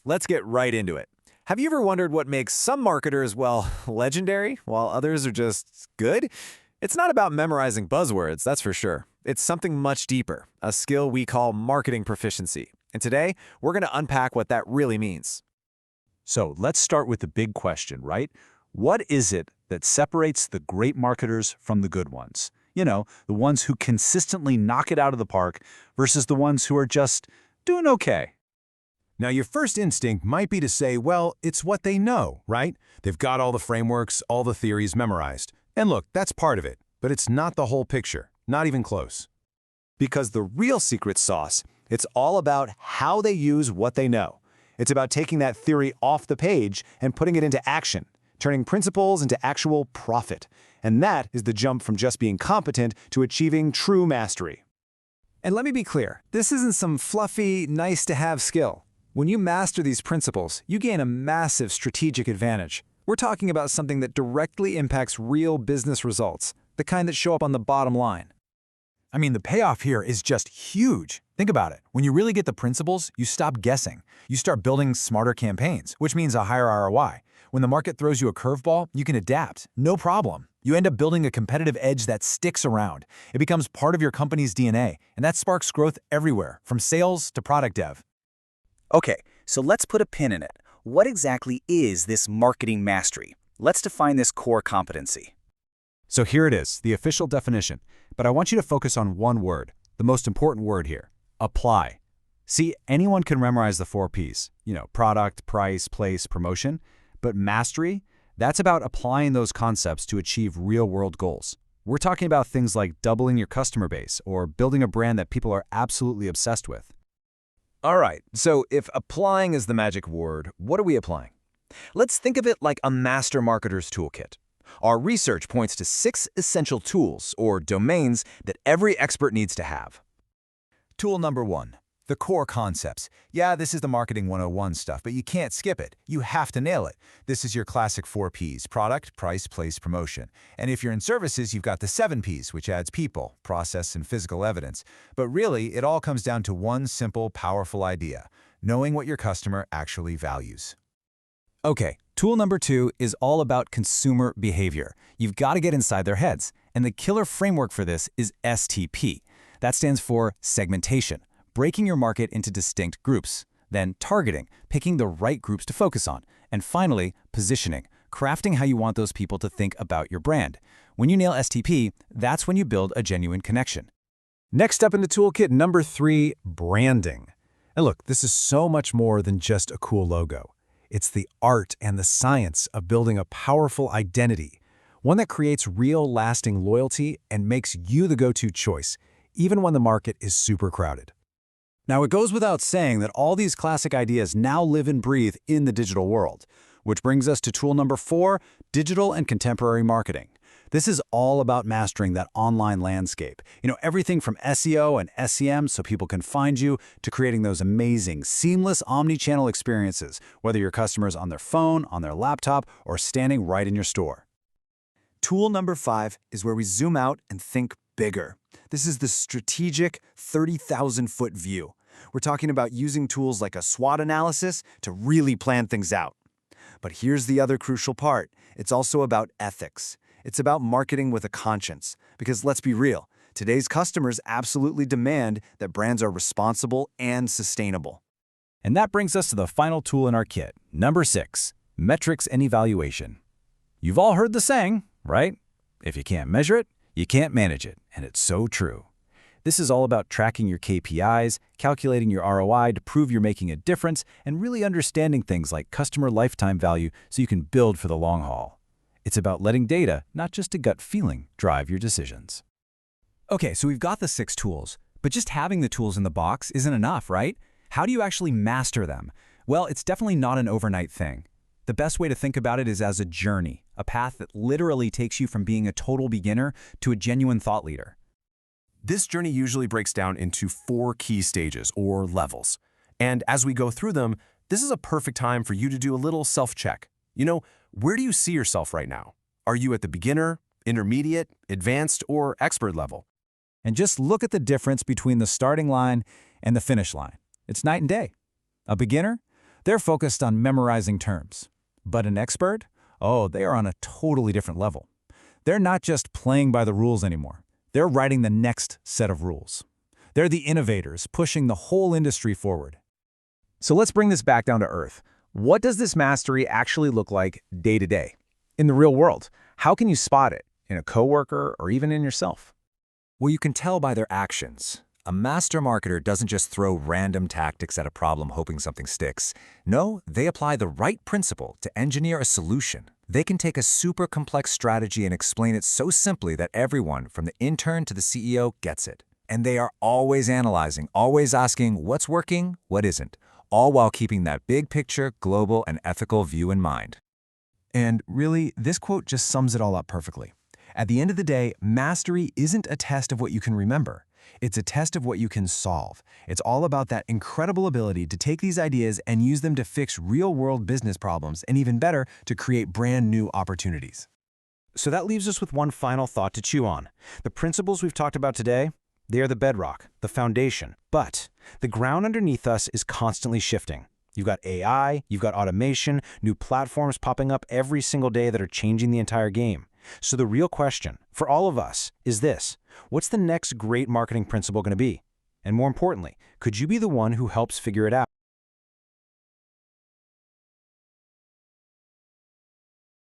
Let's get right into it. Have you ever wondered what makes some marketers, well, legendary, while others are just good? It's not about memorizing buzzwords, that's for sure. It's something much deeper, a skill we call marketing proficiency. And today, we're going to unpack what that really means. So let's start with the big question, right? What is it that separates the great marketers from the good ones? You know, the ones who consistently knock it out of the park versus the ones who are just doing okay. Now, your first instinct might be to say, well, it's what they know, right? They've got all the frameworks, all the theories memorized. And look, that's part of it, but it's not the whole picture, not even close. Because the real secret sauce, it's all about how they use what they know. It's about taking that theory off the page and putting it into action, turning principles into actual profit. And that is the jump from just being competent to achieving true mastery. And let me be clear, this isn't some fluffy, nice-to-have skill. When you master these principles, you gain a massive strategic advantage. We're talking about something that directly impacts real business results, the kind that show up on the bottom line. I mean, the payoff here is just huge. Think about it. When you really get the principles, you stop guessing. You start building smarter campaigns, which means a higher ROI. When the market throws you a curveball, you can adapt. No problem. You end up building a competitive edge that sticks around. It becomes part of your company's DNA, and that sparks growth everywhere, from sales to product dev. Okay, so let's put a pin in it. What exactly is this marketing mastery? Let's define this core competency. So here it is, the official definition. But I want you to focus on one word, the most important word here: apply. See, anyone can memorize the 4 Ps, product, price, place, promotion. But mastery, that's about applying those concepts to achieve real-world goals. We're talking about things like doubling your customer base or building a brand that people are absolutely obsessed with. All right, so if applying is the magic word, what are we applying? Let's think of it like a master marketer's toolkit. Our research points to 6 essential tools, or domains, that every expert needs to have. Tool number 1, the core concepts. Yeah, this is the marketing 101 stuff, but you can't skip it. You have to nail it. This is your classic 4 Ps: product, price, place, promotion. And if you're in services, you've got the 7 Ps, which adds people, process, and physical evidence. But really, it all comes down to one simple, powerful idea: knowing what your customer actually values. Okay, tool number 2 is all about consumer behavior. You've got to get inside their heads. And the killer framework for this is STP. That stands for segmentation, breaking your market into distinct groups. Then targeting, picking the right groups to focus on. And finally, positioning, crafting how you want those people to think about your brand. When you nail STP, that's when you build a genuine connection. Next up in the toolkit, number 3, branding. And look, this is so much more than just a cool logo. It's the art and the science of building a powerful identity, one that creates real, lasting loyalty and makes you the go-to choice, even when the market is super crowded. Now, it goes without saying that all these classic ideas now live and breathe in the digital world, which brings us to tool number 4, digital and contemporary marketing. This is all about mastering that online landscape. Everything from SEO and SEM so people can find you, to creating those amazing, seamless omni-channel experiences, whether your customer's on their phone, on their laptop, or standing right in your store. Tool number 5 is where we zoom out and think bigger. This is the strategic 30,000-foot view. We're talking about using tools like a SWOT analysis to really plan things out. But here's the other crucial part. It's also about ethics. It's about marketing with a conscience. Because let's be real, today's customers absolutely demand that brands are responsible and sustainable. And that brings us to the final tool in our kit, number 6, metrics and evaluation. You've all heard the saying, right? If you can't measure it, you can't manage it, and it's so true. This is all about tracking your KPIs, calculating your ROI to prove you're making a difference, and really understanding things like customer lifetime value so you can build for the long haul. It's about letting data, not just a gut feeling, drive your decisions. Okay, so we've got the 6 tools, but just having the tools in the box isn't enough, right? How do you actually master them? Well, it's definitely not an overnight thing. The best way to think about it is as a journey, a path that literally takes you from being a total beginner to a genuine thought leader. This journey usually breaks down into 4 key stages, or levels. And as we go through them, this is a perfect time for you to do a little self-check. Where do you see yourself right now? Are you at the beginner, intermediate, advanced, or expert level? And just look at the difference between the starting line and the finish line. It's night and day. A beginner? They're focused on memorizing terms. But an expert? Oh, they are on a totally different level. They're not just playing by the rules anymore. They're writing the next set of rules. They're the innovators, pushing the whole industry forward. So let's bring this back down to earth. What does this mastery actually look like day to day? In the real world, how can you spot it? In a coworker or even in yourself? Well, you can tell by their actions. A master marketer doesn't just throw random tactics at a problem hoping something sticks. No, they apply the right principle to engineer a solution. They can take a super complex strategy and explain it so simply that everyone, from the intern to the CEO, gets it. And they are always analyzing, always asking what's working, what isn't, all while keeping that big picture, global, and ethical view in mind. And really, this quote just sums it all up perfectly. At the end of the day, mastery isn't a test of what you can remember. It's a test of what you can solve. It's all about that incredible ability to take these ideas and use them to fix real-world business problems, and even better, to create brand new opportunities. So that leaves us with one final thought to chew on. The principles we've talked about today, they are the bedrock, the foundation. But the ground underneath us is constantly shifting. You've got AI, you've got automation, new platforms popping up every single day that are changing the entire game. So the real question for all of us is this: what's the next great marketing principle going to be? And more importantly, could you be the one who helps figure it out?